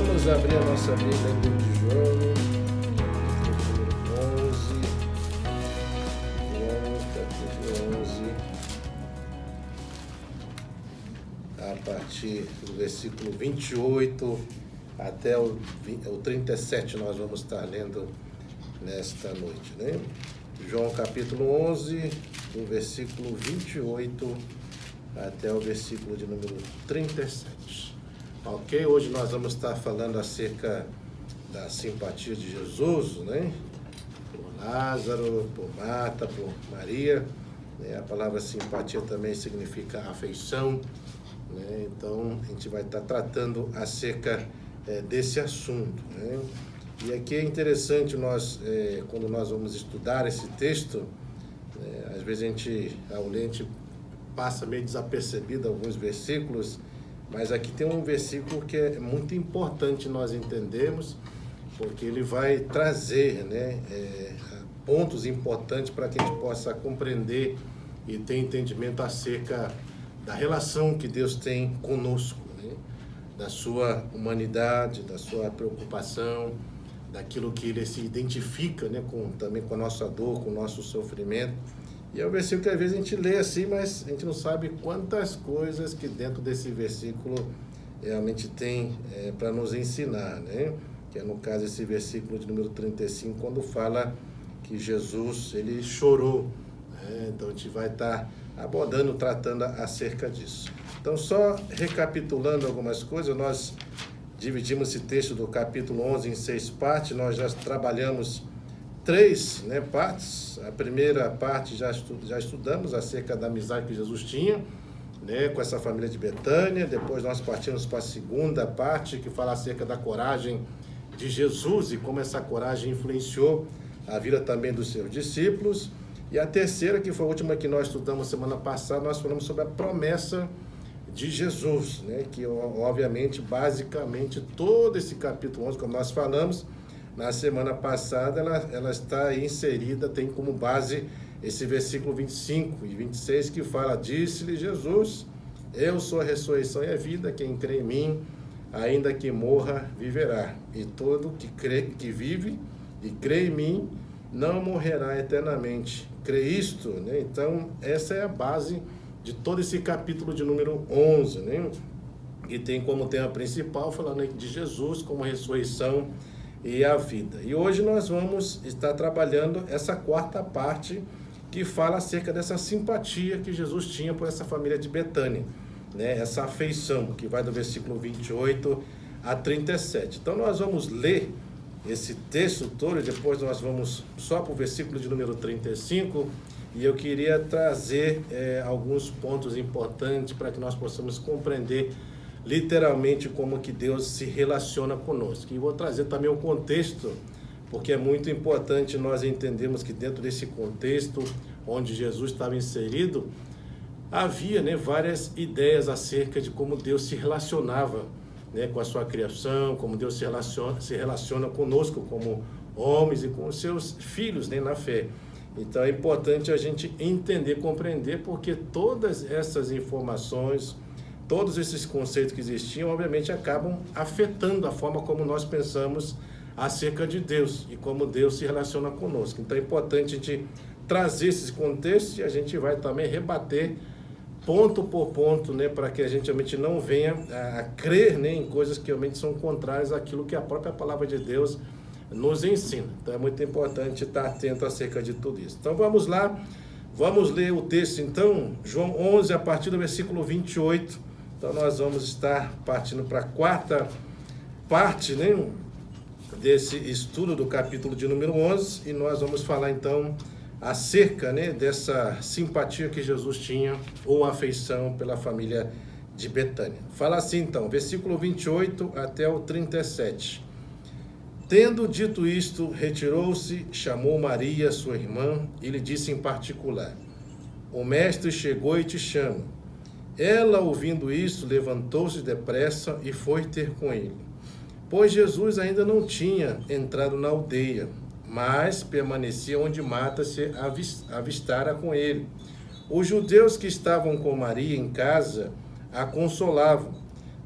Vamos abrir a nossa Bíblia em livro de João, capítulo 11, a partir do versículo 28 até o 37 nós vamos estar lendo nesta noite, né? João capítulo 11, do versículo 28 até o versículo de número 37. Ok? Hoje nós vamos estar falando acerca da simpatia de Jesus, né? Por Lázaro, por Marta, por Maria. Né? A palavra simpatia também significa afeição. Né? Então, a gente vai estar tratando acerca desse assunto. Né? E aqui é interessante quando nós vamos estudar esse texto, às vezes ao ler, a gente passa meio desapercebido alguns versículos, mas aqui tem um versículo que é muito importante nós entendermos, porque ele vai trazer, pontos importantes para que a gente possa compreender e ter entendimento acerca da relação que Deus tem conosco, né? Da sua humanidade, da sua preocupação, daquilo que ele se identifica, né? Também com a nossa dor, com o nosso sofrimento. E é um versículo que às vezes a gente lê assim, mas a gente não sabe quantas coisas que dentro desse versículo realmente tem para nos ensinar, né? Que é no caso esse versículo de número 35, quando fala que Jesus, ele chorou. Né? Então a gente vai estar abordando, tratando acerca disso. Então só recapitulando algumas coisas, nós dividimos esse texto do capítulo 11 em 6 partes, nós já trabalhamos 3 partes. A primeira parte já estudamos acerca da amizade que Jesus tinha, né, com essa família de Betânia. Depois nós partimos para a segunda parte, que fala acerca da coragem de Jesus e como essa coragem influenciou a vida também dos seus discípulos. E a terceira, que foi a última que nós estudamos semana passada, nós falamos sobre a promessa de Jesus, né, que obviamente, basicamente, todo esse capítulo 11, como nós falamos na semana passada, ela está inserida, tem como base esse versículo 25 e 26 que fala: disse-lhe Jesus, eu sou a ressurreição e a vida, quem crê em mim, ainda que morra, viverá. E todo que vive e crê em mim, não morrerá eternamente. Crê isto, né? Então, essa é a base de todo esse capítulo de número 11, né? E tem como tema principal falando de Jesus como ressurreição e a vida. E hoje nós vamos estar trabalhando essa quarta parte que fala acerca dessa simpatia que Jesus tinha por essa família de Betânia, né? Essa afeição que vai do versículo 28 a 37. Então nós vamos ler esse texto todo e depois nós vamos só para o versículo de número 35 e eu queria trazer alguns pontos importantes para que nós possamos compreender literalmente como que Deus se relaciona conosco. E vou trazer também o contexto, porque é muito importante nós entendermos que dentro desse contexto onde Jesus estava inserido, havia várias ideias acerca de como Deus se relacionava com a sua criação, como Deus se relaciona conosco como homens e com os seus filhos na fé. Então é importante a gente entender, compreender, porque todas essas informações, todos esses conceitos que existiam, obviamente, acabam afetando a forma como nós pensamos acerca de Deus e como Deus se relaciona conosco. Então é importante a gente trazer esses contextos e a gente vai também rebater ponto por ponto, para que a gente realmente não venha a crer em coisas que realmente são contrárias àquilo que a própria palavra de Deus nos ensina. Então é muito importante estar atento acerca de tudo isso. Então vamos lá, vamos ler o texto então, João 11, a partir do versículo 28. Então nós vamos estar partindo para a quarta parte, desse estudo do capítulo de número 11, e nós vamos falar então acerca dessa simpatia que Jesus tinha, ou afeição pela família de Betânia. Fala assim então, versículo 28 até o 37. Tendo dito isto, retirou-se, chamou Maria, sua irmã, e lhe disse em particular: o mestre chegou e te chama. Ela, ouvindo isso, levantou-se depressa e foi ter com ele. Pois Jesus ainda não tinha entrado na aldeia, mas permanecia onde Marta se avistara com ele. Os judeus que estavam com Maria em casa a consolavam,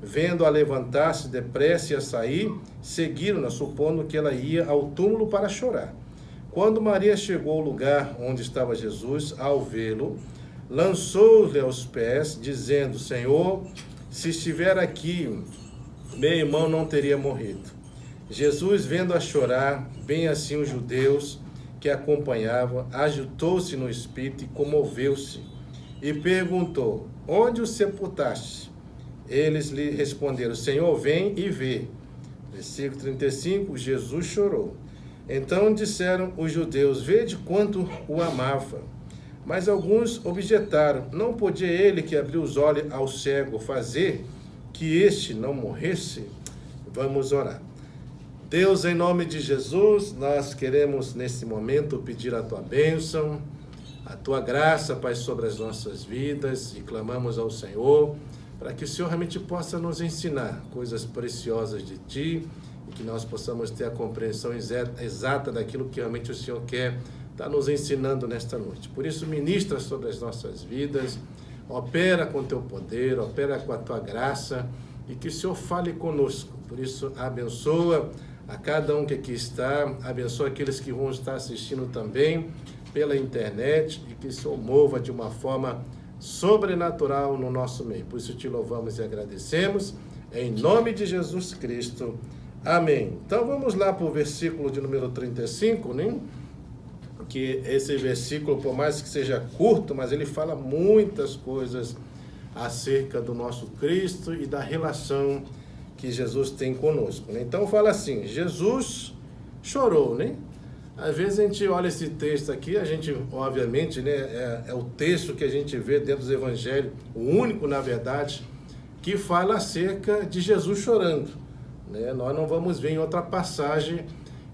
vendo-a levantar-se depressa e a sair, seguiram-na, supondo que ela ia ao túmulo para chorar. Quando Maria chegou ao lugar onde estava Jesus, ao vê-lo, lançou-lhe aos pés, dizendo: Senhor, se estiver aqui, meu irmão não teria morrido. Jesus, vendo-a chorar, bem assim os judeus que a acompanhavam, agitou-se no espírito e comoveu-se, e perguntou: onde o sepultaste? Eles lhe responderam: Senhor, vem e vê. Versículo 35, Jesus chorou. Então disseram os judeus: vede quanto o amava. Mas alguns objetaram: não podia ele que abriu os olhos ao cego fazer que este não morresse? Vamos orar. Deus, em nome de Jesus, nós queremos nesse momento pedir a tua bênção, a tua graça, Pai, sobre as nossas vidas, e clamamos ao Senhor para que o Senhor realmente possa nos ensinar coisas preciosas de ti e que nós possamos ter a compreensão exata daquilo que realmente o Senhor quer estar nos ensinando nesta noite. Por isso, ministra sobre as nossas vidas, opera com teu poder, opera com a tua graça, e que o Senhor fale conosco. Por isso, abençoa a cada um que aqui está, abençoa aqueles que vão estar assistindo também pela internet, e que o Senhor mova de uma forma sobrenatural no nosso meio. Por isso te louvamos e agradecemos, em nome de Jesus Cristo. Amém. Então vamos lá para o versículo de número 35, né? Que esse versículo, por mais que seja curto, mas ele fala muitas coisas acerca do nosso Cristo e da relação que Jesus tem conosco, né? Então fala assim: Jesus chorou, né? Às vezes a gente olha esse texto aqui, a gente, obviamente, né, é o texto que a gente vê dentro dos evangelhos, o único, na verdade, que fala acerca de Jesus chorando, né? Nós não vamos ver em outra passagem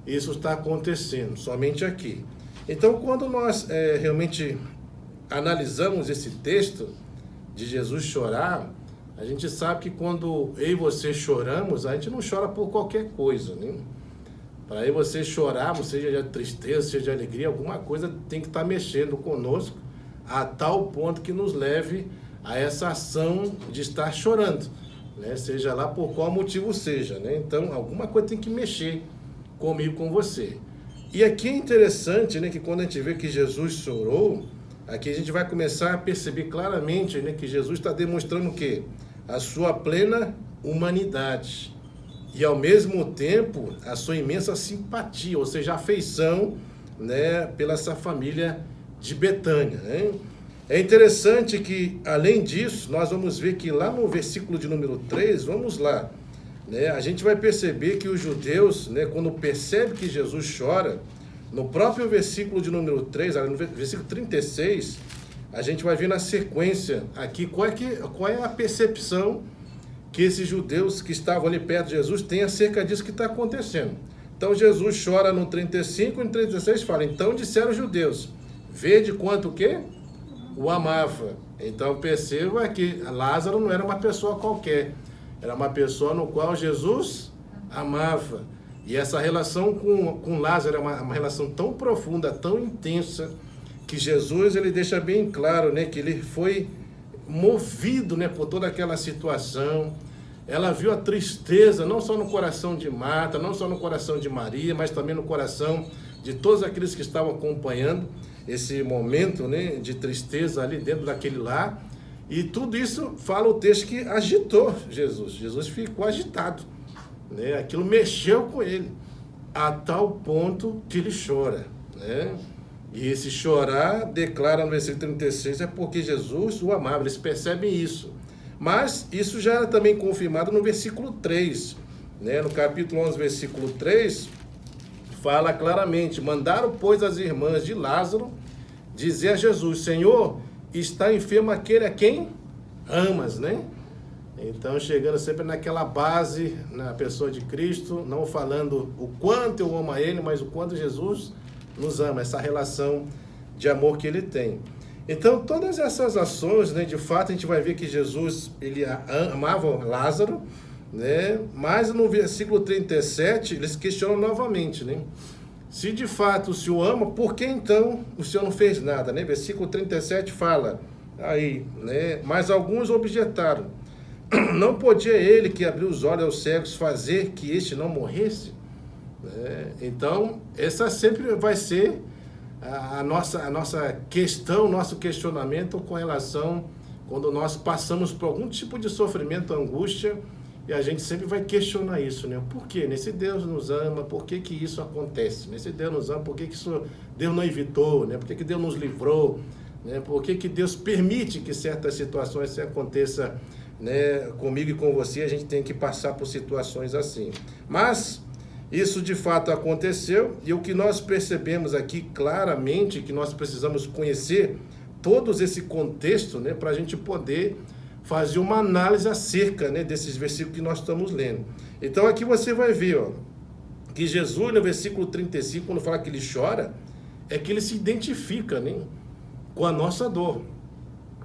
isso está acontecendo, somente aqui. Então, quando nós realmente analisamos esse texto de Jesus chorar, a gente sabe que quando eu e você choramos, a gente não chora por qualquer coisa, né? Para eu e você chorarmos, seja de tristeza, seja de alegria, alguma coisa tem que estar mexendo conosco a tal ponto que nos leve a essa ação de estar chorando, né? Seja lá por qual motivo seja, né? Então, alguma coisa tem que mexer comigo, com você. E aqui é interessante, né, que quando a gente vê que Jesus chorou, aqui a gente vai começar a perceber claramente, né, que Jesus está demonstrando o quê? A sua plena humanidade. E, ao mesmo tempo, a sua imensa simpatia, ou seja, afeição, né, pela essa família de Betânia, né? É interessante que, além disso, nós vamos ver que lá no versículo de número 3, vamos lá, né, a gente vai perceber que os judeus, né, quando percebem que Jesus chora, no próprio versículo de número 3, no versículo 36, a gente vai ver na sequência aqui qual é a percepção que esses judeus que estavam ali perto de Jesus têm acerca disso que está acontecendo. Então Jesus chora no 35 e no 36 fala: então disseram os judeus, vede quanto o quê? O amava. Então perceba que Lázaro não era uma pessoa qualquer, era uma pessoa no qual Jesus amava. E essa relação com Lázaro é uma relação tão profunda, tão intensa, que Jesus ele deixa bem claro, né, que ele foi movido, né, por toda aquela situação. Ela viu a tristeza, não só no coração de Marta, não só no coração de Maria, mas também no coração de todos aqueles que estavam acompanhando esse momento, né, de tristeza ali dentro daquele lar. E tudo isso fala o texto que agitou Jesus. Jesus ficou agitado, né? Aquilo mexeu com ele, a tal ponto que ele chora, né? E esse chorar, declara no versículo 36, é porque Jesus o amava. Eles percebem isso. Mas isso já era também confirmado no versículo 3, né? No capítulo 11, versículo 3, fala claramente: mandaram, pois, as irmãs de Lázaro dizer a Jesus: Senhor, está enfermo aquele a quem amas, né? Então, chegando sempre naquela base, na pessoa de Cristo, não falando o quanto eu amo a Ele, mas o quanto Jesus nos ama, essa relação de amor que Ele tem. Então, todas essas ações, né, de fato, a gente vai ver que Jesus, ele amava Lázaro, né? Mas no versículo 37, eles questionam novamente, né? Se de fato o Senhor ama, por que então o Senhor não fez nada, né? Versículo 37 fala aí, né? Mas alguns objetaram: Não podia ele que abriu os olhos aos cegos fazer que este não morresse? Então, essa sempre vai ser a nossa questão, nosso questionamento com relação quando nós passamos por algum tipo de sofrimento, angústia, e a gente sempre vai questionar isso, né? Por quê? Nesse Deus nos ama, por que que isso acontece? Nesse Deus nos ama, por que que isso Deus não evitou, né? Por que que Deus nos livrou, né? Por que que Deus permite que certas situações aconteçam, né, comigo e com você? A gente tem que passar por situações assim. Mas isso de fato aconteceu, e o que nós percebemos aqui claramente, que nós precisamos conhecer todos esse contexto, né, para a gente poder fazer uma análise acerca, né, desses versículos que nós estamos lendo. Então aqui você vai ver, ó, que Jesus, no versículo 35, quando fala que ele chora, é que ele se identifica, né, com a nossa dor.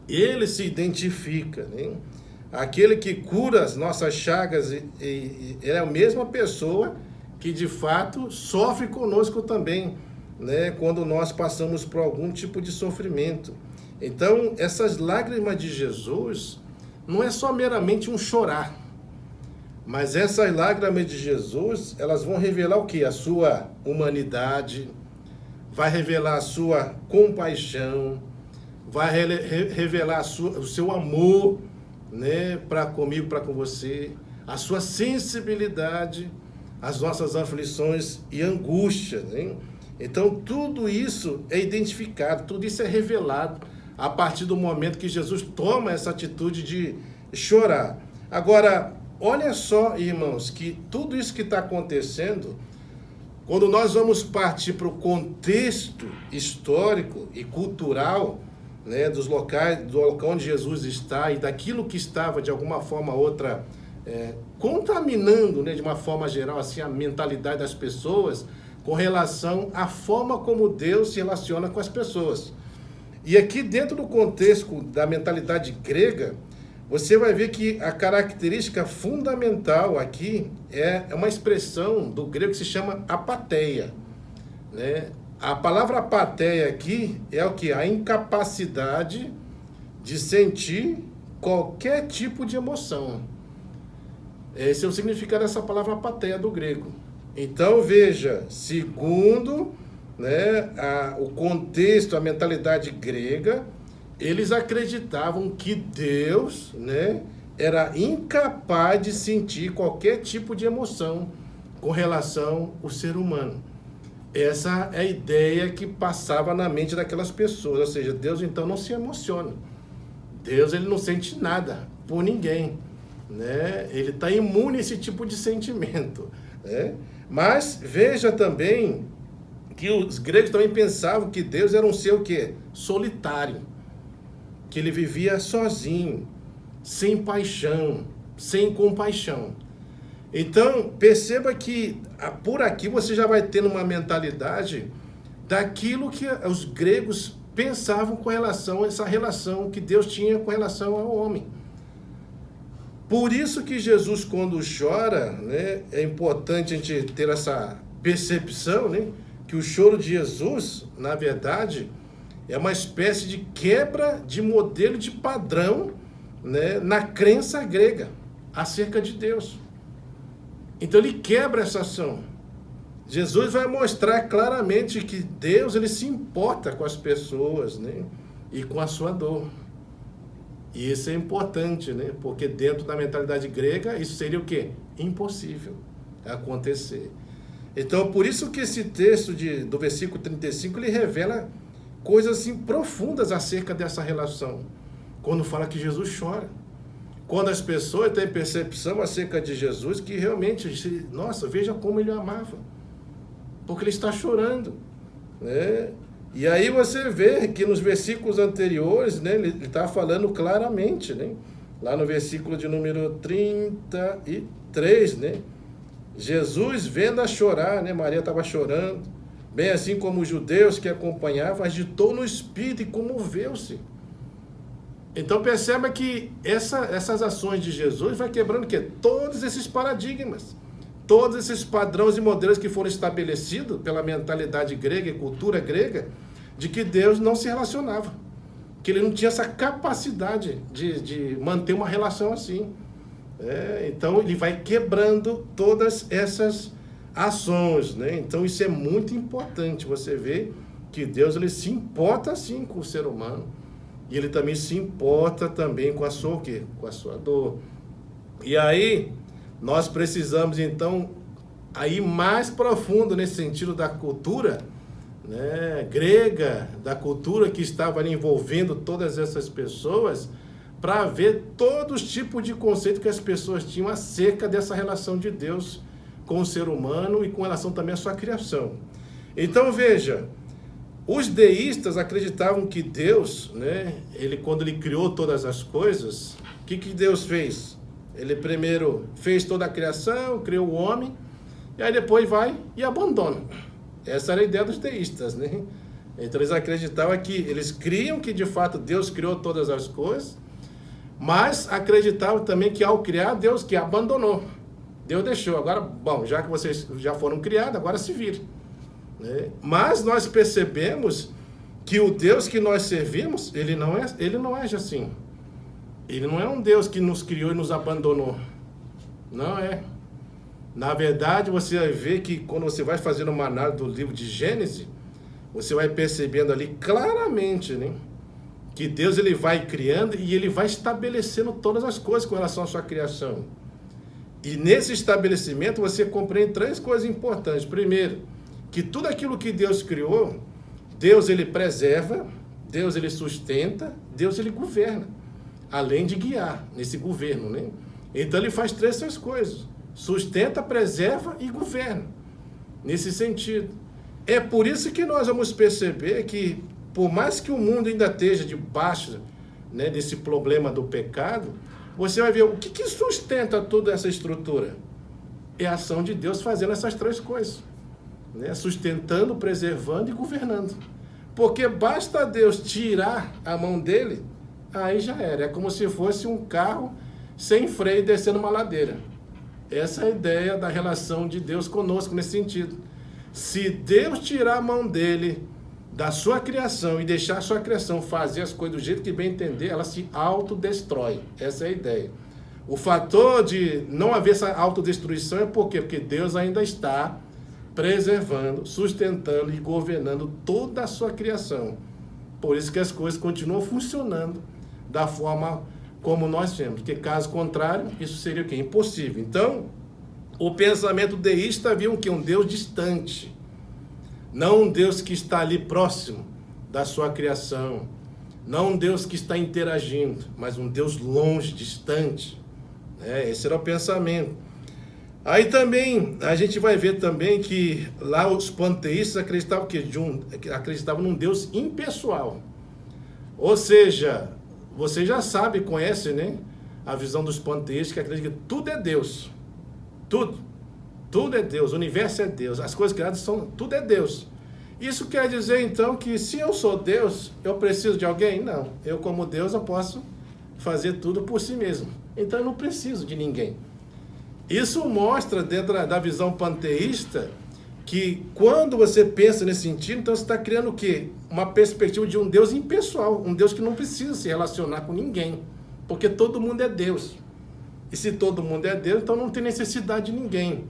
Ele se identifica, né? Aquele que cura as nossas chagas, ele é a mesma pessoa que de fato sofre conosco também, né, quando nós passamos por algum tipo de sofrimento. Então, essas lágrimas de Jesus não é só meramente um chorar, mas essas lágrimas de Jesus, elas vão revelar o quê? A sua humanidade, vai revelar a sua compaixão, vai revelar o seu amor, né, para comigo, para com você, a sua sensibilidade, as nossas aflições e angústias, né? Então, tudo isso é identificado, tudo isso é revelado a partir do momento que Jesus toma essa atitude de chorar. Agora, olha só, irmãos, que tudo isso que está acontecendo, quando nós vamos partir para o contexto histórico e cultural, né, dos locais, do local onde Jesus está e daquilo que estava, de alguma forma ou outra, contaminando, né, de uma forma geral, assim, a mentalidade das pessoas com relação à forma como Deus se relaciona com as pessoas. E aqui dentro do contexto da mentalidade grega, você vai ver que a característica fundamental aqui é uma expressão do grego que se chama apatheia, né? A palavra apatheia aqui é o que? A incapacidade de sentir qualquer tipo de emoção. Esse é o significado dessa palavra apatheia do grego. Então, veja, segundo, né, o contexto, a mentalidade grega, eles acreditavam que Deus, né, era incapaz de sentir qualquer tipo de emoção com relação ao ser humano. Essa é a ideia que passava na mente daquelas pessoas, ou seja, Deus então não se emociona. Deus, ele não sente nada por ninguém, né? Ele está imune a esse tipo de sentimento, né? Mas veja também que os gregos também pensavam que Deus era um ser o quê? Solitário, que ele vivia sozinho, sem paixão, sem compaixão. Então, perceba que por aqui você já vai tendo uma mentalidade daquilo que os gregos pensavam com relação a essa relação que Deus tinha com relação ao homem. Por isso que Jesus, quando chora, né, é importante a gente ter essa percepção, né, que o choro de Jesus, na verdade, é uma espécie de quebra de modelo de padrão, né, na crença grega acerca de Deus. Então ele quebra essa ação. Jesus vai mostrar claramente que Deus, ele se importa com as pessoas, né, e com a sua dor. E isso é importante, né, porque dentro da mentalidade grega isso seria o quê? Impossível acontecer. Então, por isso que esse texto do versículo 35, ele revela coisas assim profundas acerca dessa relação. Quando fala que Jesus chora. Quando as pessoas têm percepção acerca de Jesus, que realmente, nossa, veja como ele amava. Porque ele está chorando, né? E aí você vê que nos versículos anteriores, né, ele está falando claramente, né? Lá no versículo de número 33, né? Jesus vendo a chorar, né? Maria estava chorando, bem assim como os judeus que acompanhavam, agitou no espírito e comoveu-se. Então perceba que essas ações de Jesus vai quebrando o quê? Todos esses paradigmas, todos esses padrões e modelos que foram estabelecidos pela mentalidade grega e cultura grega, de que Deus não se relacionava, que ele não tinha essa capacidade de manter uma relação assim. Então ele vai quebrando todas essas ações, né? Então isso é muito importante, você vê que Deus ele se importa sim com o ser humano, e ele também se importa também com a sua o quê? Com a sua dor. E aí nós precisamos então aí mais profundo nesse sentido da cultura, né, grega, da cultura que estava ali envolvendo todas essas pessoas, para ver todos os tipos de conceito que as pessoas tinham acerca dessa relação de Deus com o ser humano e com relação também à sua criação. Então veja, os deístas acreditavam que Deus, né, quando ele criou todas as coisas, o que Deus fez? Ele primeiro fez toda a criação, criou o homem, e aí depois vai e abandona. Essa era a ideia dos deístas, né? Então eles acreditavam que, eles criam que de fato Deus criou todas as coisas, mas acreditavam também que ao criar, Deus que abandonou. Deus deixou, agora, bom, já que vocês já foram criados, agora se virem. Né? Mas nós percebemos que o Deus que nós servimos, ele não age assim. Ele não é um Deus que nos criou e nos abandonou. Não é. Na verdade, você vai ver que quando você vai fazendo uma análise do livro de Gênesis, você vai percebendo ali claramente, né, que Deus ele vai criando e ele vai estabelecendo todas as coisas com relação à sua criação. E nesse estabelecimento você compreende três coisas importantes. Primeiro, que tudo aquilo que Deus criou, Deus ele preserva, Deus ele sustenta, Deus ele governa, além de guiar nesse governo, né? Então ele faz essas coisas: sustenta, preserva e governa, nesse sentido. É por isso que nós vamos perceber que, por mais que o mundo ainda esteja debaixo, né, desse problema do pecado, você vai ver o que sustenta toda essa estrutura. É a ação de Deus fazendo essas três coisas, né? Sustentando, preservando e governando. Porque basta Deus tirar a mão dele, aí já era. É como se fosse um carro sem freio descendo uma ladeira. Essa é a ideia da relação de Deus conosco nesse sentido. Se Deus tirar a mão dele da sua criação e deixar a sua criação fazer as coisas do jeito que bem entender, ela se autodestrói. Essa é a ideia. O fator de não haver essa autodestruição é por quê? Porque Deus ainda está preservando, sustentando e governando toda a sua criação. Por isso que as coisas continuam funcionando da forma como nós temos. Porque caso contrário, isso seria o quê? Impossível. Então, o pensamento deísta viu que um Deus distante, não um Deus que está ali próximo da sua criação, não um Deus que está interagindo, mas um Deus longe, distante. Esse era o pensamento. Aí também, a gente vai ver também que lá os panteístas acreditavam acreditavam num Deus impessoal. Ou seja, você já sabe, conhece, né, a visão dos panteístas que acreditam que tudo é Deus. Tudo é Deus, o universo é Deus, as coisas criadas tudo é Deus. Isso quer dizer então que se eu sou Deus, eu preciso de alguém? Não, eu como Deus eu posso fazer tudo por si mesmo. Então eu não preciso de ninguém. Isso mostra dentro da visão panteísta que quando você pensa nesse sentido, então você está criando o quê? Uma perspectiva de um Deus impessoal, um Deus que não precisa se relacionar com ninguém, porque todo mundo é Deus. E se todo mundo é Deus, então não tem necessidade de ninguém.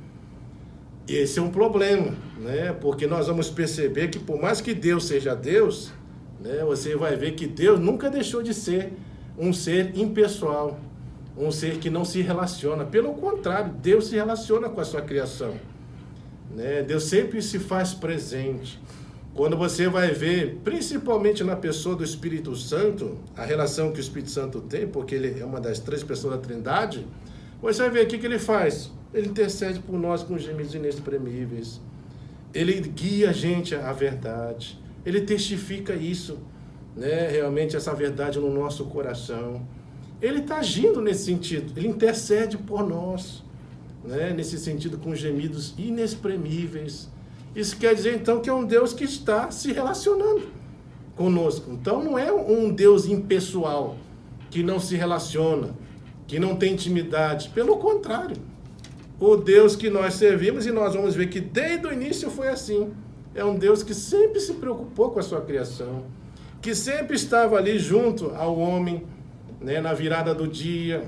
Esse é um problema, né? Porque nós vamos perceber que por mais que Deus seja Deus, né, você vai ver que Deus nunca deixou de ser um ser impessoal, um ser que não se relaciona. Pelo contrário, Deus se relaciona com a sua criação, né? Deus sempre se faz presente. Quando você vai ver, principalmente na pessoa do Espírito Santo, a relação que o Espírito Santo tem, porque ele é uma das três pessoas da Trindade, você vai ver o que ele faz. Ele intercede por nós com gemidos inexprimíveis. Ele guia a gente à verdade. Ele testifica isso, né? Realmente essa verdade no nosso coração. Ele está agindo nesse sentido. Ele intercede por nós, né? Nesse sentido, com gemidos inexprimíveis. Isso quer dizer, então, que é um Deus que está se relacionando conosco. Então, não é um Deus impessoal, que não se relaciona, que não tem intimidade. Pelo contrário, o Deus que nós servimos, e nós vamos ver que desde o início foi assim, é um Deus que sempre se preocupou com a sua criação, que sempre estava ali junto ao homem, né, na virada do dia,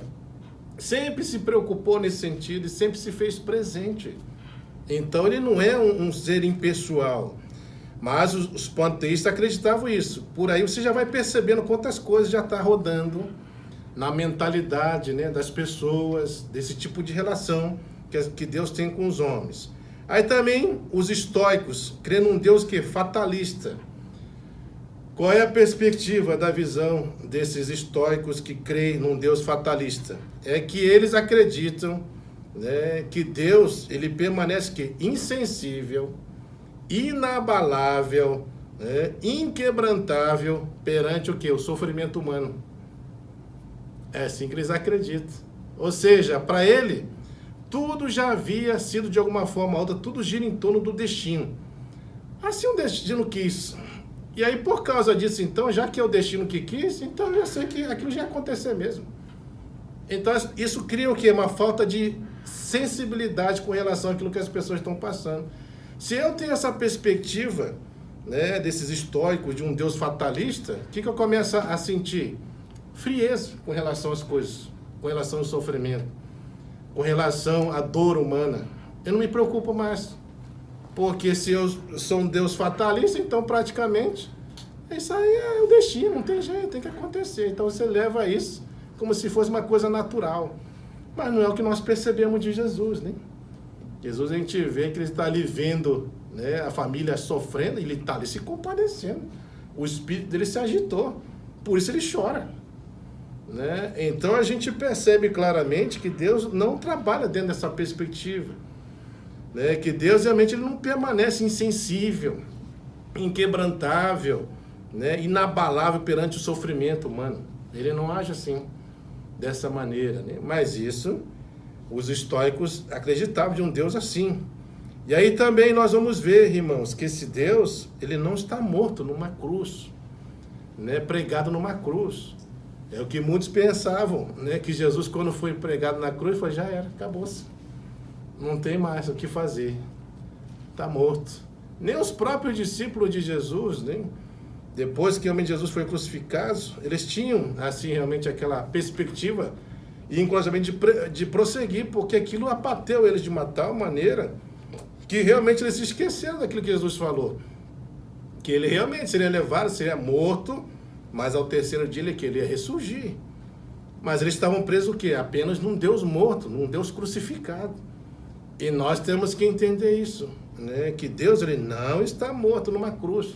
sempre se preocupou nesse sentido e sempre se fez presente. Então ele não é um ser impessoal, mas os panteístas acreditavam isso. Por aí você já vai percebendo quantas coisas já estão rodando na mentalidade, né, das pessoas, desse tipo de relação que Deus tem com os homens. Aí também os estoicos, crendo num Deus que é fatalista. Qual é a perspectiva da visão desses estoicos que creem num Deus fatalista? É que eles acreditam, né, que Deus ele permanece insensível, inabalável, né, inquebrantável perante o que? O sofrimento humano. É assim que eles acreditam. Ou seja, para ele, tudo já havia sido de alguma forma ou outra, tudo gira em torno do destino. Assim o destino quis. E aí, por causa disso, então, já que é o destino que quis, então eu já sei que aquilo já ia acontecer mesmo. Então, isso cria o quê? Uma falta de sensibilidade com relação àquilo que as pessoas estão passando. Se eu tenho essa perspectiva, né, desses estoicos, de um Deus fatalista, o que eu começo a sentir? Frieza com relação às coisas, com relação ao sofrimento, com relação à dor humana. Eu não me preocupo mais. Porque se eu sou um Deus fatalista, então praticamente isso aí é o destino, não tem jeito, tem que acontecer. Então você leva isso como se fosse uma coisa natural. Mas não é o que nós percebemos de Jesus, né? Jesus, a gente vê que ele está ali vendo, né, a família sofrendo e ele está ali se compadecendo. O espírito dele se agitou, por isso ele chora, né? Então a gente percebe claramente que Deus não trabalha dentro dessa perspectiva, né? Que Deus realmente ele não permanece insensível, inquebrantável, né, inabalável perante o sofrimento humano. Ele não age assim, dessa maneira, né? Mas isso, os estoicos acreditavam de um Deus assim. E aí também nós vamos ver, irmãos, que esse Deus, ele não está morto numa cruz, né, pregado numa cruz. É o que muitos pensavam, né, que Jesus, quando foi pregado na cruz, foi, já era, acabou-se. Não tem mais o que fazer. Está morto. Nem os próprios discípulos de Jesus, né, depois que o homem de Jesus foi crucificado, eles tinham, assim, realmente aquela perspectiva e inclusive de prosseguir, porque aquilo abateu eles de uma tal maneira que realmente eles se esqueceram daquilo que Jesus falou. Que ele realmente seria levado, seria morto, mas ao terceiro dia ele ia ressurgir. Mas eles estavam presos o quê? Apenas num Deus morto, num Deus crucificado. E nós temos que entender isso, né? Que Deus ele não está morto numa cruz.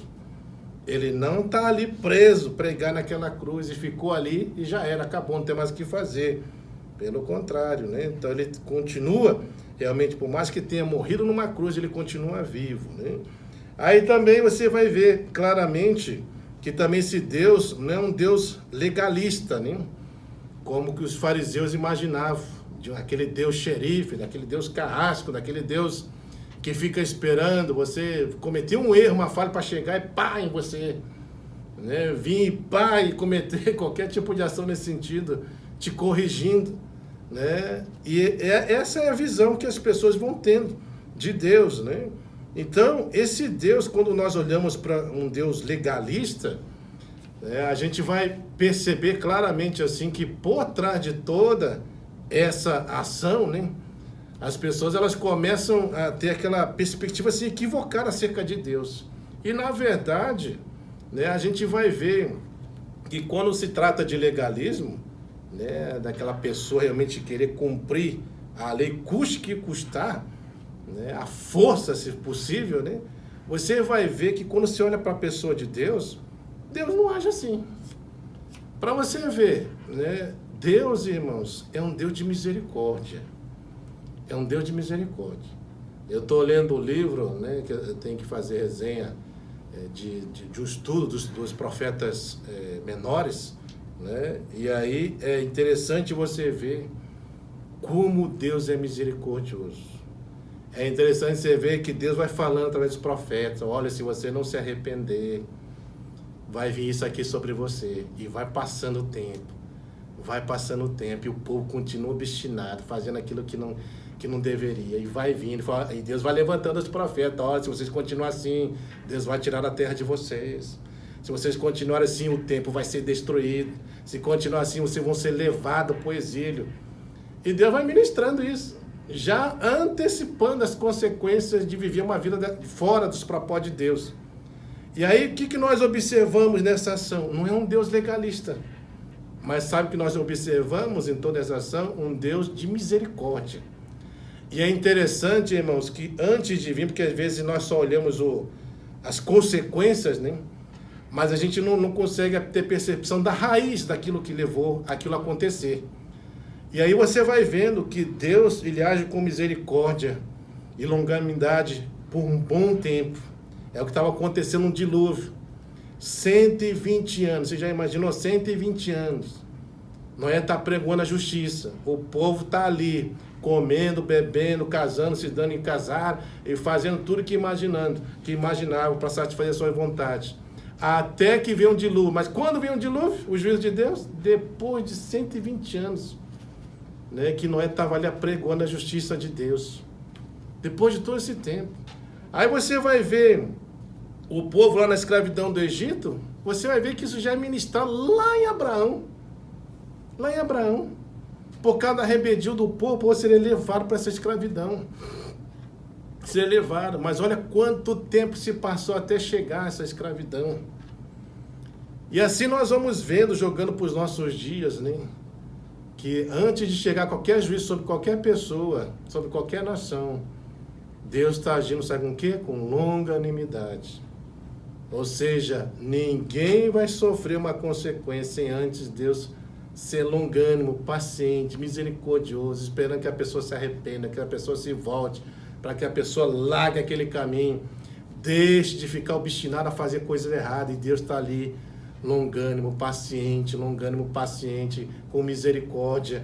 Ele não está ali preso, pregar naquela cruz e ficou ali e já era, acabou, não tem mais o que fazer. Pelo contrário, né? Então ele continua, realmente, por mais que tenha morrido numa cruz, ele continua vivo, né? Aí também você vai ver claramente que também esse Deus não é um Deus legalista, né? Como que os fariseus imaginavam, de aquele Deus xerife, daquele Deus carrasco, daquele Deus que fica esperando você cometer um erro, uma falha para chegar e pá em você, né? Vir e pá e cometer qualquer tipo de ação nesse sentido, te corrigindo, né? E essa é a visão que as pessoas vão tendo de Deus, né? Então, esse Deus, quando nós olhamos para um Deus legalista, né, a gente vai perceber claramente assim que por trás de toda essa ação, né, as pessoas elas começam a ter aquela perspectiva assim, equivocada acerca de Deus. E na verdade, né, a gente vai ver que quando se trata de legalismo, né, daquela pessoa realmente querer cumprir a lei, custe que custar, né, a força, se possível, né, você vai ver que quando você olha para a pessoa de Deus, Deus não age assim. Para você ver, né, Deus, irmãos, é um Deus de misericórdia. É um Deus de misericórdia. Eu estou lendo o livro, né, que eu tenho que fazer resenha de um estudo dos profetas menores, né, e aí é interessante você ver como Deus é misericordioso. É interessante você ver que Deus vai falando através dos profetas, olha, se você não se arrepender, vai vir isso aqui sobre você. E vai passando o tempo, e o povo continua obstinado, fazendo aquilo que não deveria, e vai vindo, e Deus vai levantando os profetas, olha, se vocês continuarem assim, Deus vai tirar a terra de vocês. Se vocês continuarem assim, o templo vai ser destruído. Se continuar assim, vocês vão ser levados para o exílio. E Deus vai ministrando isso, já antecipando as consequências de viver uma vida fora dos propósitos de Deus. E aí, o que nós observamos nessa ação? Não é um Deus legalista, mas sabe que nós observamos em toda essa ação? Um Deus de misericórdia. E é interessante, irmãos, que antes de vir, porque às vezes nós só olhamos as consequências, né? Mas a gente não consegue ter percepção da raiz daquilo que levou aquilo a acontecer. E aí você vai vendo que Deus, ele age com misericórdia e longanimidade por um bom tempo. É o que estava acontecendo no dilúvio. 120 anos, você já imaginou? 120 anos. Noé está pregoando a justiça. O povo está ali, comendo, bebendo, casando, se dando em casar e fazendo tudo que imaginava para satisfazer a sua vontade. Até que veio um dilúvio. Mas quando veio um dilúvio, o juízo de Deus? Depois de 120 anos, né, que Noé estava ali pregoando a justiça de Deus. Depois de todo esse tempo. Aí você vai ver o povo lá na escravidão do Egito, você vai ver que isso já é ministrado lá em Abraão. Lá em Abraão. Por causa da rebeldia do povo seria levado para essa escravidão. Seria levado. Mas olha quanto tempo se passou até chegar a essa escravidão. E assim nós vamos vendo, jogando para os nossos dias, né? Que antes de chegar qualquer juízo sobre qualquer pessoa, sobre qualquer nação, Deus está agindo, sabe com o quê? Com longanimidade. Ou seja, ninguém vai sofrer uma consequência sem antes Deus ser longânimo, paciente, misericordioso, esperando que a pessoa se arrependa, que a pessoa se volte, para que a pessoa largue aquele caminho, deixe de ficar obstinado a fazer coisas erradas, e Deus está ali, longânimo, paciente, com misericórdia.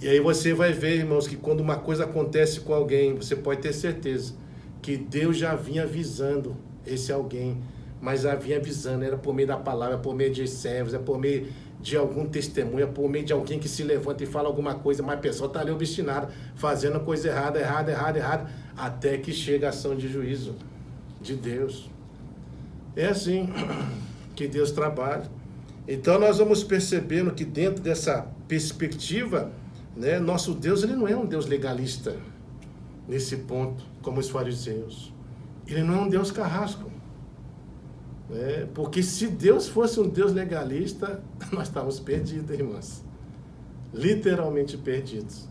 E aí você vai ver, irmãos, que quando uma coisa acontece com alguém, você pode ter certeza que Deus já vinha avisando esse alguém, mas já vinha avisando, era por meio da palavra, por meio de servos, é por meio de algum testemunho, é por meio de alguém que se levanta e fala alguma coisa, mas a pessoa está ali obstinada, fazendo coisa errada, até que chega a ação de juízo de Deus. É assim que Deus trabalha. Então nós vamos percebendo que dentro dessa perspectiva, né, nosso Deus, ele não é um Deus legalista nesse ponto, como os fariseus. Ele não é um Deus carrasco. Porque se Deus fosse um Deus legalista, nós estávamos perdidos, irmãs. Literalmente perdidos.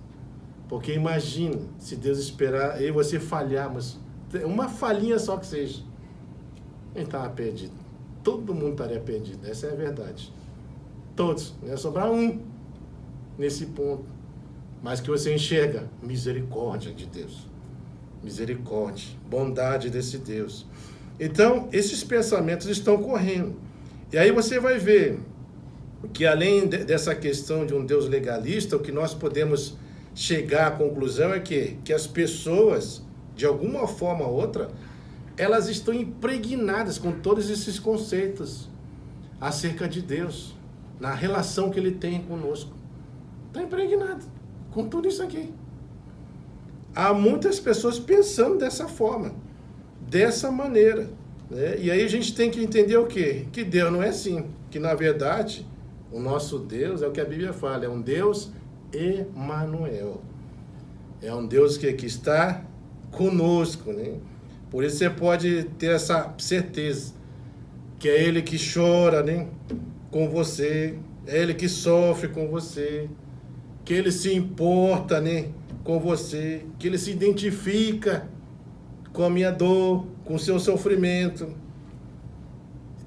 Porque imagina se Deus esperar eu e você falharmos, uma falhinha só que seja, a gente estava perdido. Todo mundo estaria perdido, essa é a verdade. Todos, não ia sobrar um nesse ponto. Mas que você enxerga misericórdia de Deus. Misericórdia, bondade desse Deus. Então, esses pensamentos estão correndo. E aí você vai ver que além dessa questão de um Deus legalista, o que nós podemos chegar à conclusão é que as pessoas, de alguma forma ou outra, elas estão impregnadas com todos esses conceitos acerca de Deus, na relação que Ele tem conosco. Está impregnado com tudo isso aqui. Há muitas pessoas pensando dessa forma, dessa maneira, né? E aí a gente tem que entender o quê? Que Deus não é assim, que na verdade o nosso Deus é o que a Bíblia fala, é um Deus Emanuel. É um Deus que está conosco, né? Por isso você pode ter essa certeza que é Ele que chora, né, com você, é Ele que sofre com você, que Ele se importa, né, com você, que Ele se identifica com a minha dor, com o seu sofrimento.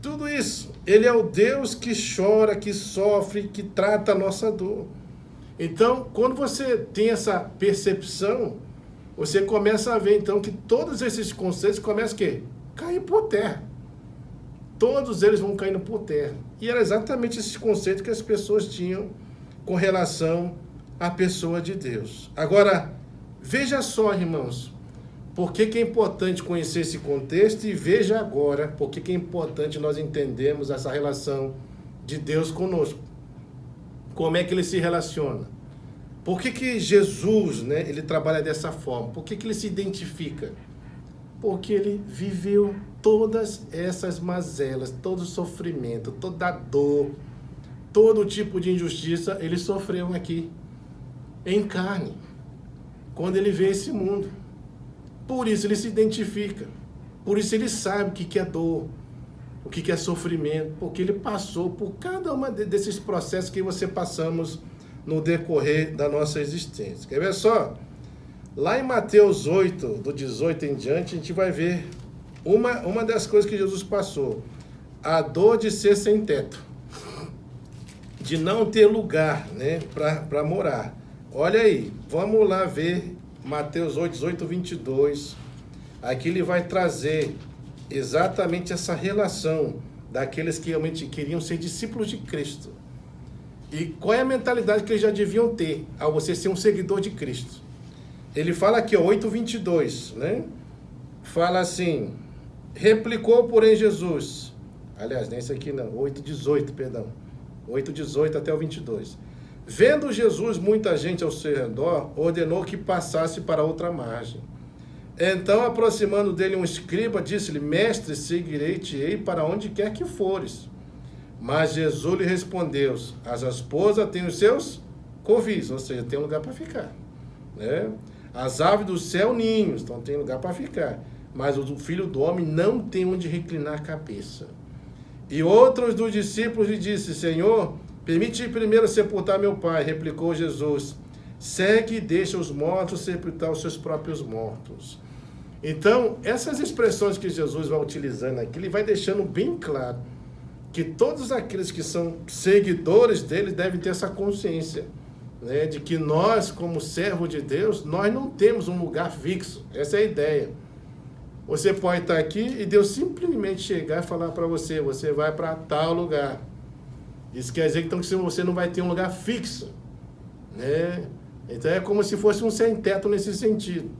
Tudo isso. Ele é o Deus que chora, que sofre, que trata a nossa dor. Então, quando você tem essa percepção, você começa a ver, então, que todos esses conceitos começam a quê? Cair por terra. Todos eles vão caindo por terra. E era exatamente esses conceitos que as pessoas tinham com relação à pessoa de Deus. Agora, veja só, irmãos, por que é importante conhecer esse contexto e veja agora por que é importante nós entendermos essa relação de Deus conosco. Como é que Ele se relaciona? Por que Jesus, né, ele trabalha dessa forma? Por que Ele se identifica? Porque Ele viveu todas essas mazelas, todo o sofrimento, toda a dor, todo tipo de injustiça, Ele sofreu aqui. em carne, quando ele vê esse mundo. Por isso ele se identifica, por isso ele sabe o que é dor, o que é sofrimento, porque ele passou por cada um desses processos que você passamos no decorrer da nossa existência. Quer ver só? Lá em Mateus 8, do 18 em diante, a gente vai ver uma das coisas que Jesus passou. A dor de ser sem teto, de não ter lugar, né, para morar. Olha aí, vamos lá ver Mateus 8, 18, 22. Aqui ele vai trazer exatamente essa relação daqueles que realmente queriam ser discípulos de Cristo. E qual é a mentalidade que eles já deviam ter ao você ser um seguidor de Cristo? Ele fala aqui, 8:22, né? Fala assim, replicou, porém, Jesus. Aliás, nem esse aqui não, 8:18, perdão. 8:18 até o 22. Vendo Jesus muita gente ao seu redor, ordenou que passasse para outra margem. Então, aproximando dele um escriba, disse-lhe, mestre, seguirei-te-ei para onde quer que fores. Mas Jesus lhe respondeu, as esposas têm os seus covis, ou seja, tem lugar para ficar, né? As aves do céu, ninhos, então tem lugar para ficar. Mas o filho do homem não tem onde reclinar a cabeça. E outros dos discípulos lhe disse, Senhor, permite primeiro sepultar meu pai. Replicou Jesus, segue e deixa os mortos sepultar os seus próprios mortos. Então, essas expressões que Jesus vai utilizando aqui, ele vai deixando bem claro que todos aqueles que são seguidores dele devem ter essa consciência, né, de que nós, como servo de Deus, nós não temos um lugar fixo. Essa é a ideia. Você pode estar aqui e Deus simplesmente chegar e falar para você, você vai para tal lugar. Isso quer dizer então, que você não vai ter um lugar fixo, né? Então é como se fosse um sem-teto nesse sentido,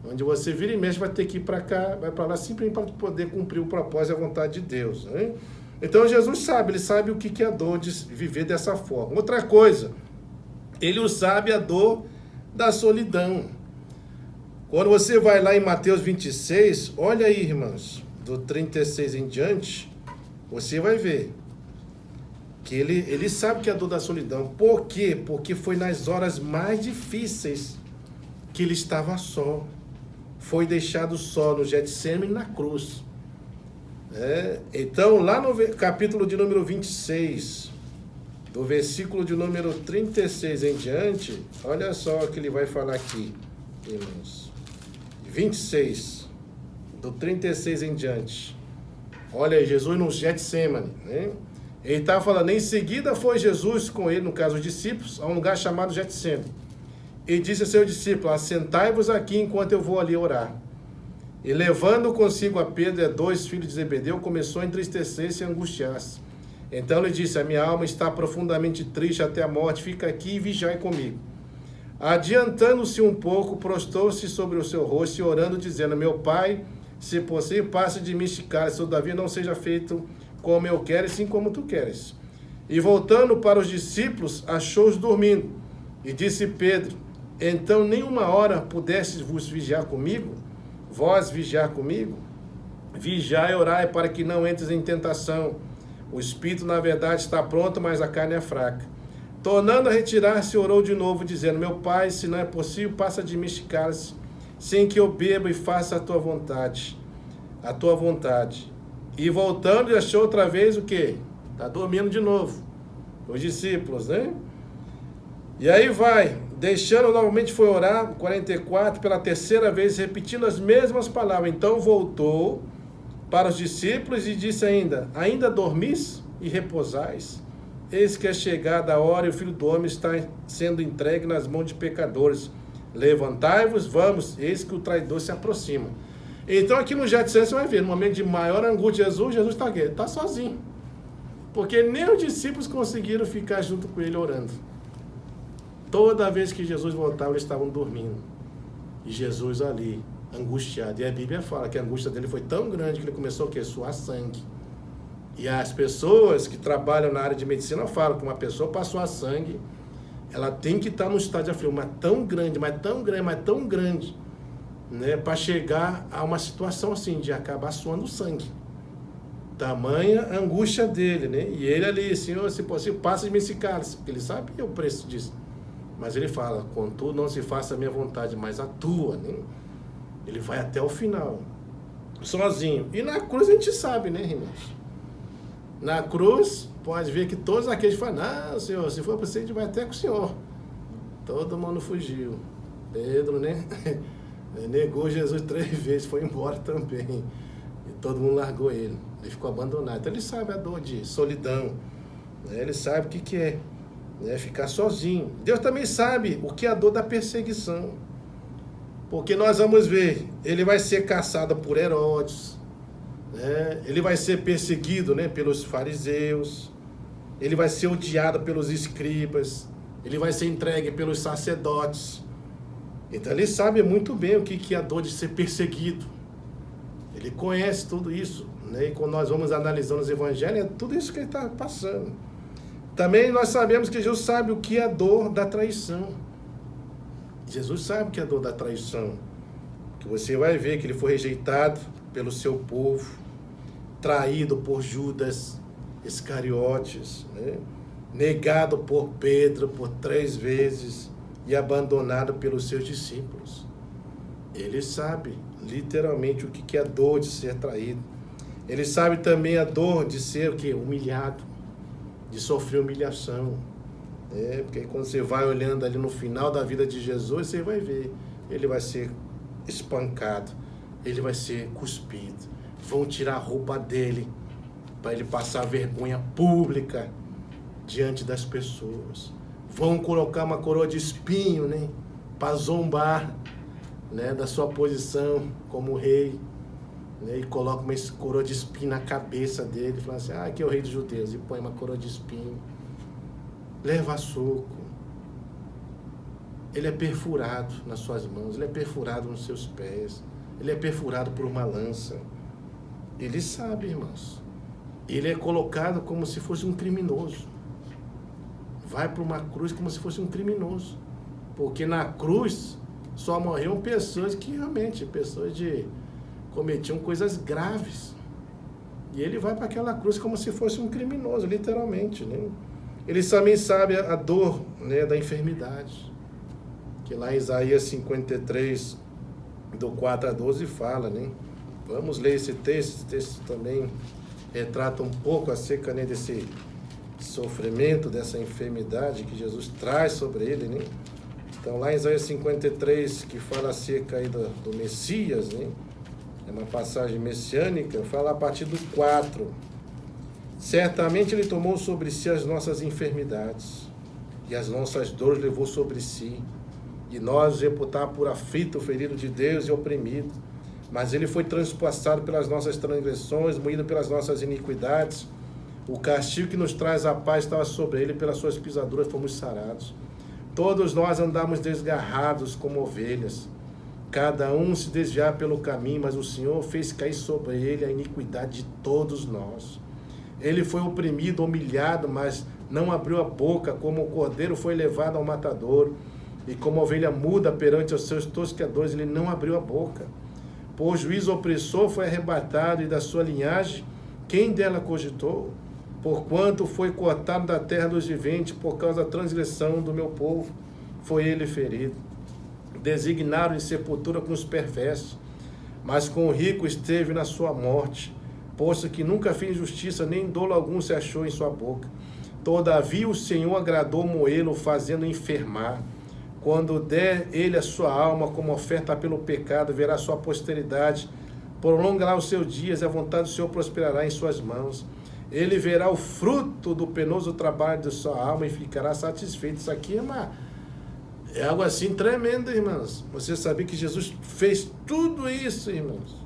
onde você vira e mexe, vai ter que ir para cá, vai para lá, simplesmente para poder cumprir o propósito e a vontade de Deus, né? Então Jesus sabe, ele sabe o que é a dor de viver dessa forma. Outra coisa, ele sabe a dor da solidão. Quando você vai lá em Mateus 26, olha aí, irmãos, do 36 em diante, você vai ver que ele sabe que é a dor da solidão. Por quê? Porque foi nas horas mais difíceis que ele estava só. Foi deixado só no Getsêmani na cruz. Então, lá no capítulo de número 26, do versículo de número 36 em diante, olha só o que ele vai falar aqui, irmãos. 26, do 36 em diante. Olha aí, Jesus no Getsêmani, né? Ele estava falando, em seguida foi Jesus com ele, no caso os discípulos, a um lugar chamado Getsêmani. E disse a seu discípulo, assentai-vos aqui enquanto eu vou ali orar. E levando consigo a Pedro e a 2 filhos de Zebedeu, começou a entristecer-se e angustiar-se. Então ele disse, a minha alma está profundamente triste até a morte, fica aqui e vigiai comigo. Adiantando-se um pouco, prostou-se sobre o seu rosto e orando, dizendo, meu pai, se possível, passe de mim este cálice, todavia não seja feito como eu quero, e sim como tu queres. E voltando para os discípulos, achou-os dormindo. E disse Pedro, então nem uma hora pudestes vos vigiar comigo? Vós vigiar comigo? Vigiai e orai para que não entres em tentação. O espírito, na verdade, está pronto, mas a carne é fraca. Tornando a retirar-se, orou de novo, dizendo, meu pai, se não é possível, passa de mim este cálice, sem que eu beba e faça a tua vontade. A tua vontade. E voltando, achou outra vez o quê? Está dormindo de novo. Os discípulos, né? E aí vai, deixando novamente foi orar, 44, pela terceira vez, repetindo as mesmas palavras. Então voltou para os discípulos e disse ainda dormis e repousais? Eis que é chegada a hora e o Filho do Homem está sendo entregue nas mãos de pecadores. Levantai-vos, vamos, eis que o traidor se aproxima. Então aqui no Getsêmani você vai ver, no momento de maior angústia de Jesus está aqui, está sozinho. Porque nem os discípulos conseguiram ficar junto com ele orando. Toda vez que Jesus voltava, eles estavam dormindo. E Jesus ali, angustiado. E a Bíblia fala que a angústia dele foi tão grande que ele começou o quê? Suar sangue. E as pessoas que trabalham na área de medicina falam que uma pessoa para suar sangue, ela tem que estar num estado de aflição, mas tão grande, né, para chegar a uma situação assim, de acabar suando sangue. Tamanha a angústia dele, né? E ele ali, Senhor, se possível, passa de mim esse cálice, porque ele sabia o preço disso. Mas ele fala, contudo não se faça a minha vontade, mas a tua, né? Ele vai até o final, sozinho. E na cruz a gente sabe, né, irmãos? Na cruz, pode ver que todos aqueles falam, não, Senhor, se for para você, a gente vai até com o Senhor. Todo mundo fugiu. Pedro, né? Negou Jesus 3 vezes, foi embora também. E todo mundo largou ele. Ele ficou abandonado. Então ele sabe a dor de solidão. Né? Ele sabe o que é, né? Ficar sozinho. Deus também sabe o que é a dor da perseguição. Porque nós vamos ver, ele vai ser caçado por Herodes, né? Ele vai ser perseguido, né, pelos fariseus, ele vai ser odiado pelos escribas, ele vai ser entregue pelos sacerdotes. Então ele sabe muito bem o que é a dor de ser perseguido. Ele conhece tudo isso, né? E quando nós vamos analisando os evangelhos, é tudo isso que ele está passando. Também nós sabemos que Jesus sabe o que é a dor da traição. Jesus sabe o que é a dor da traição. Que você vai ver que ele foi rejeitado pelo seu povo, traído por Judas Iscariotes, né? Negado por Pedro por 3 vezes e abandonado pelos seus discípulos. Ele sabe literalmente o que é a dor de ser traído. Ele sabe também a dor de ser o quê? Humilhado, de sofrer humilhação. Porque quando você vai olhando ali no final da vida de Jesus, você vai ver, ele vai ser espancado, ele vai ser cuspido, vão tirar a roupa dele para ele passar vergonha pública diante das pessoas, vão colocar uma coroa de espinho, né, para zombar, né, da sua posição como rei, né, e coloca uma coroa de espinho na cabeça dele, e fala assim, aqui é o rei dos judeus, e põe uma coroa de espinho. Leva soco, ele é perfurado nas suas mãos, ele é perfurado nos seus pés, ele é perfurado por uma lança. Ele sabe, irmãos, ele é colocado como se fosse um criminoso, vai para uma cruz como se fosse um criminoso, porque na cruz só morriam pessoas que realmente, cometiam coisas graves, e ele vai para aquela cruz como se fosse um criminoso, literalmente, né? Ele também sabe a dor, né, da enfermidade, que lá em Isaías 53, do 4 a 12 fala, né? Vamos ler esse texto também retrata um pouco acerca, né, desse sofrimento, dessa enfermidade que Jesus traz sobre ele, né? Então lá em Isaías 53, que fala acerca aí do Messias, né? É uma passagem messiânica, fala a partir do 4. Certamente ele tomou sobre si as nossas enfermidades, e as nossas dores levou sobre si, e nós os reputávamos por aflito, ferido de Deus e oprimido. Mas ele foi transpassado pelas nossas transgressões, moído pelas nossas iniquidades. O castigo que nos traz a paz estava sobre ele, pelas suas pisaduras fomos sarados. Todos nós andamos desgarrados como ovelhas, cada um se desviar pelo caminho, mas o Senhor fez cair sobre ele a iniquidade de todos nós. Ele foi oprimido, humilhado, mas não abriu a boca, como o cordeiro foi levado ao matadouro, e como a ovelha muda perante os seus tosqueadores, ele não abriu a boca. Por juízo opressor foi arrebatado, e da sua linhagem, quem dela cogitou? Porquanto foi cortado da terra dos viventes, por causa da transgressão do meu povo, foi ele ferido. Designaram em sepultura com os perversos, mas com o rico esteve na sua morte, posto que nunca fez justiça, nem dolo algum se achou em sua boca. Todavia o Senhor agradou moê-lo, fazendo enfermar. Quando der ele a sua alma como oferta pelo pecado, verá sua posteridade, prolongará os seus dias, e a vontade do Senhor prosperará em suas mãos. Ele verá o fruto do penoso trabalho de sua alma e ficará satisfeito. Isso aqui é algo assim tremendo, irmãos. Você sabia que Jesus fez tudo isso, irmãos?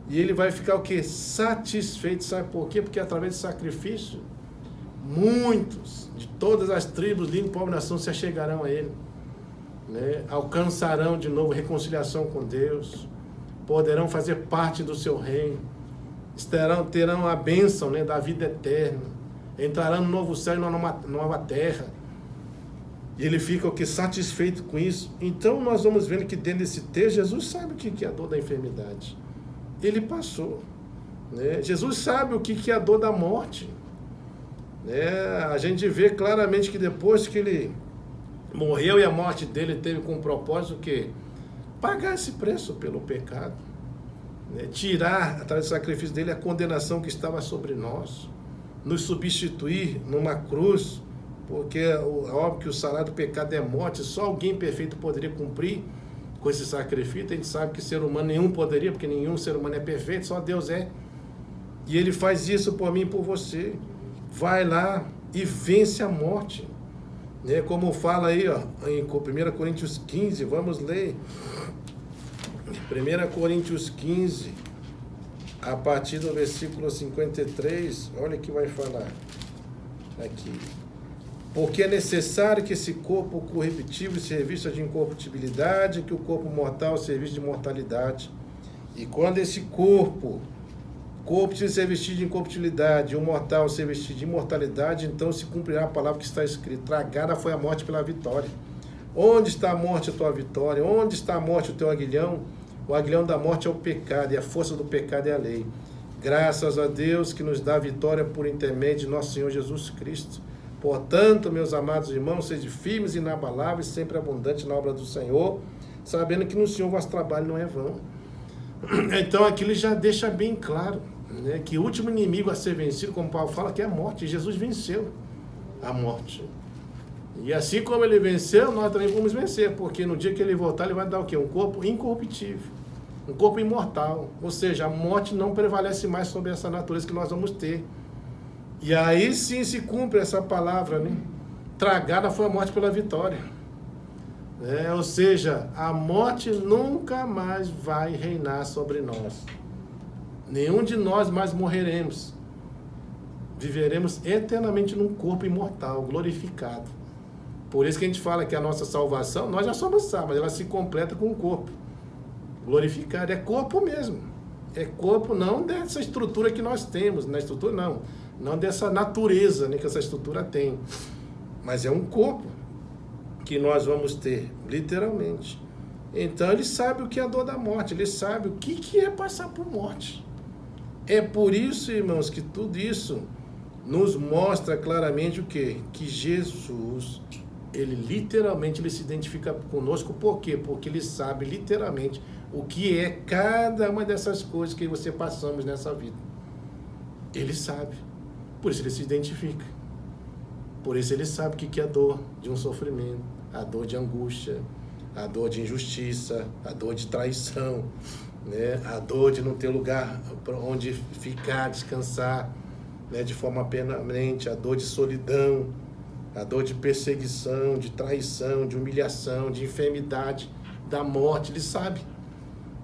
E ele vai ficar o quê? Satisfeito. Sabe por quê? Porque através do sacrifício, muitos de todas as tribos, língua, povo e nação se achegarão a ele, né? Alcançarão de novo reconciliação com Deus, poderão fazer parte do seu reino, terão a bênção, né, da vida eterna, entrarão no novo céu e na nova terra. E ele fica o que? Satisfeito com isso. Então nós vamos vendo que dentro desse texto, Jesus sabe o que é a dor da enfermidade. Ele passou, né? Jesus sabe o que é a dor da morte, né? A gente vê claramente que depois que ele morreu e a morte dele teve como propósito o quê? Pagar esse preço pelo pecado, né? Tirar, através do sacrifício dele, a condenação que estava sobre nós, nos substituir numa cruz, porque é óbvio que o salário do pecado é morte, só alguém perfeito poderia cumprir com esse sacrifício. A gente sabe que ser humano nenhum poderia, porque nenhum ser humano é perfeito, só Deus é. E ele faz isso por mim e por você. Vai lá e vence a morte, né? Como fala aí, ó, em 1 Coríntios 15, vamos ler. 1 Coríntios 15, a partir do versículo 53, olha o que vai falar aqui. Porque é necessário que esse corpo corruptível se revista de incorruptibilidade, que o corpo mortal se revista de mortalidade. E quando esse corpo se revestir de incorruptibilidade, e o mortal se revestir de imortalidade, então se cumprirá a palavra que está escrita: tragada foi a morte pela vitória. Onde está a morte, a tua vitória? Onde está a morte, o teu aguilhão? O aguilhão da morte é o pecado, e a força do pecado é a lei. Graças a Deus que nos dá a vitória por intermédio de nosso Senhor Jesus Cristo. Portanto, meus amados irmãos, sejam firmes e inabaláveis, sempre abundantes na obra do Senhor, sabendo que no Senhor vosso trabalho não é vão. Então aqui ele já deixa bem claro, né, que o último inimigo a ser vencido, como Paulo fala, que é a morte. E Jesus venceu a morte. E assim como ele venceu, nós também vamos vencer, porque no dia que ele voltar, ele vai dar o quê? Um corpo incorruptível, um corpo imortal. Ou seja, a morte não prevalece mais sobre essa natureza que nós vamos ter. E aí sim se cumpre essa palavra, né? Tragada foi a morte pela vitória. Ou seja, a morte nunca mais vai reinar sobre nós. Nenhum de nós mais morreremos. Viveremos eternamente num corpo imortal, glorificado. Por isso que a gente fala que a nossa salvação, nós já somos salvos, mas ela se completa com o corpo glorificado. É corpo mesmo. É corpo não dessa estrutura que nós temos. Na estrutura não dessa natureza, né, que essa estrutura tem. Mas é um corpo que nós vamos ter, literalmente. Então ele sabe o que é a dor da morte, ele sabe o que é passar por morte. É por isso, irmãos, que tudo isso nos mostra claramente o quê? Que Jesus, ele literalmente ele se identifica conosco. Por quê? Porque ele sabe literalmente o que é cada uma dessas coisas que você passamos nessa vida. Ele sabe. Por isso ele se identifica. Por isso ele sabe o que é a dor de um sofrimento, a dor de angústia, a dor de injustiça, a dor de traição, né? A dor de não ter lugar onde ficar, descansar, né? De forma permanente, a dor de solidão, a dor de perseguição, de traição, de humilhação, de enfermidade, da morte. Ele sabe.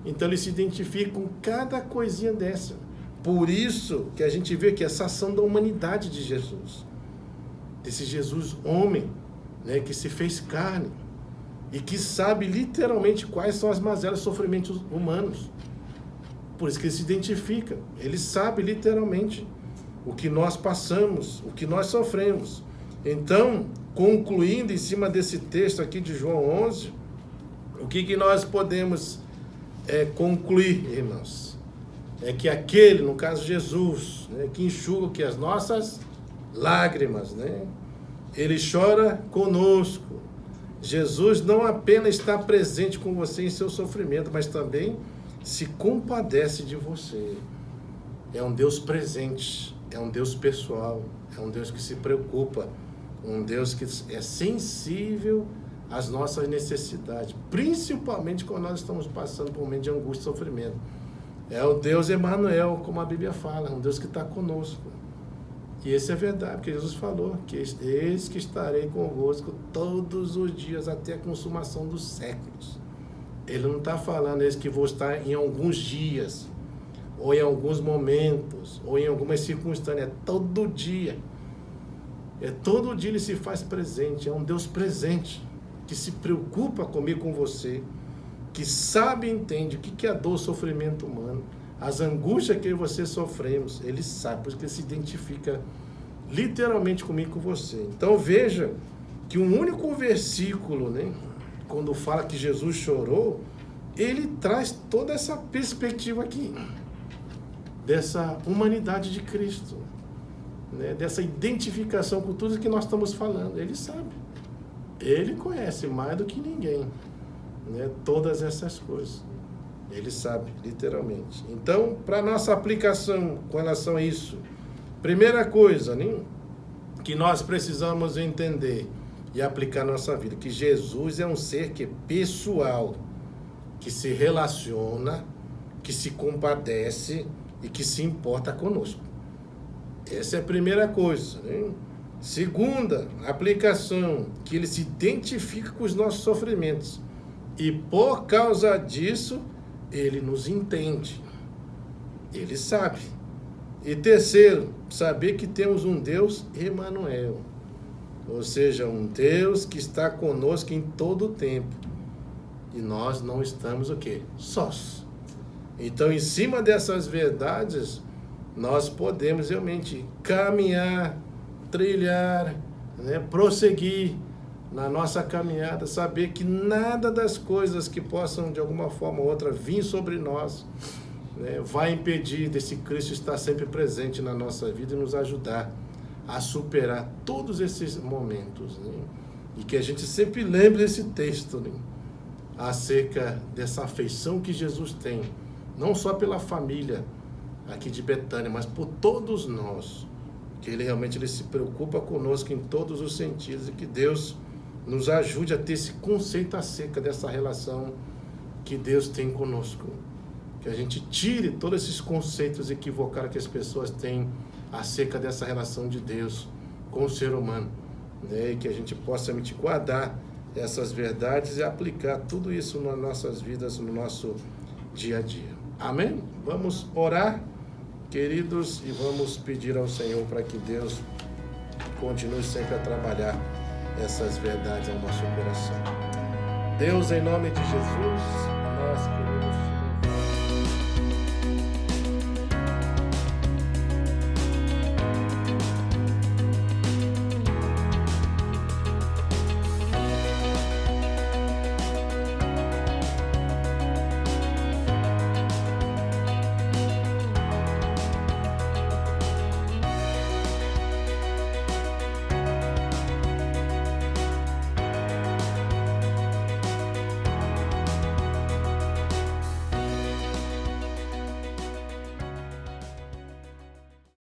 Então ele se identifica com cada coisinha dessa. Por isso que a gente vê que essa ação da humanidade de Jesus, desse Jesus homem, né, que se fez carne e que sabe literalmente quais são as mazelas e sofrimentos humanos. Por isso que ele se identifica. Ele sabe literalmente o que nós passamos, o que nós sofremos. Então, concluindo em cima desse texto aqui de João 11, o que nós podemos concluir, irmãos? É que aquele, no caso Jesus, né, que enxuga que as nossas lágrimas, né? Ele chora conosco. Jesus não apenas está presente com você em seu sofrimento, mas também se compadece de você. É um Deus presente, é um Deus pessoal, é um Deus que se preocupa, um Deus que é sensível às nossas necessidades, principalmente quando nós estamos passando por um momento de angústia e sofrimento. É o Deus Emanuel, como a Bíblia fala, um Deus que está conosco. E isso é verdade, porque Jesus falou que eis que estarei convosco todos os dias até a consumação dos séculos. Ele não está falando eis que vou estar em alguns dias, ou em alguns momentos, ou em algumas circunstâncias. É todo dia. É todo dia ele se faz presente. É um Deus presente, que se preocupa comigo, com você, que sabe e entende o que é a dor, o sofrimento humano, as angústias que você sofremos. Ele sabe, por isso que ele se identifica literalmente comigo, com você. Então veja que um único versículo, né, quando fala que Jesus chorou, ele traz toda essa perspectiva aqui, dessa humanidade de Cristo, né, dessa identificação com tudo que nós estamos falando. Ele sabe. Ele conhece mais do que ninguém, né, todas essas coisas. Ele sabe, literalmente. Então, para nossa aplicação com relação a isso, primeira coisa, né, que nós precisamos entender e aplicar na nossa vida, que Jesus é um ser que é pessoal, que se relaciona, que se compadece e que se importa conosco. Essa é a primeira coisa, né? Segunda aplicação, que ele se identifica com os nossos sofrimentos e por causa disso ele nos entende, ele sabe. E terceiro, saber que temos um Deus Emanuel, ou seja, um Deus que está conosco em todo o tempo e nós não estamos o quê? Sós. Então, em cima dessas verdades, nós podemos realmente caminhar, trilhar, né, prosseguir na nossa caminhada, saber que nada das coisas que possam de alguma forma ou outra vir sobre nós, né, vai impedir desse Cristo estar sempre presente na nossa vida e nos ajudar a superar todos esses momentos, né? E que a gente sempre lembre esse texto, né, acerca dessa afeição que Jesus tem, não só pela família aqui de Betânia, mas por todos nós, que ele realmente se preocupa conosco em todos os sentidos e que Deus nos ajude a ter esse conceito acerca dessa relação que Deus tem conosco. Que a gente tire todos esses conceitos equivocados que as pessoas têm acerca dessa relação de Deus com o ser humano, né? E que a gente possa realmente guardar essas verdades e aplicar tudo isso nas nossas vidas, no nosso dia a dia. Amém? Vamos orar, queridos, e vamos pedir ao Senhor para que Deus continue sempre a trabalhar essas verdades ao nosso coração. Deus, em nome de Jesus, nós queremos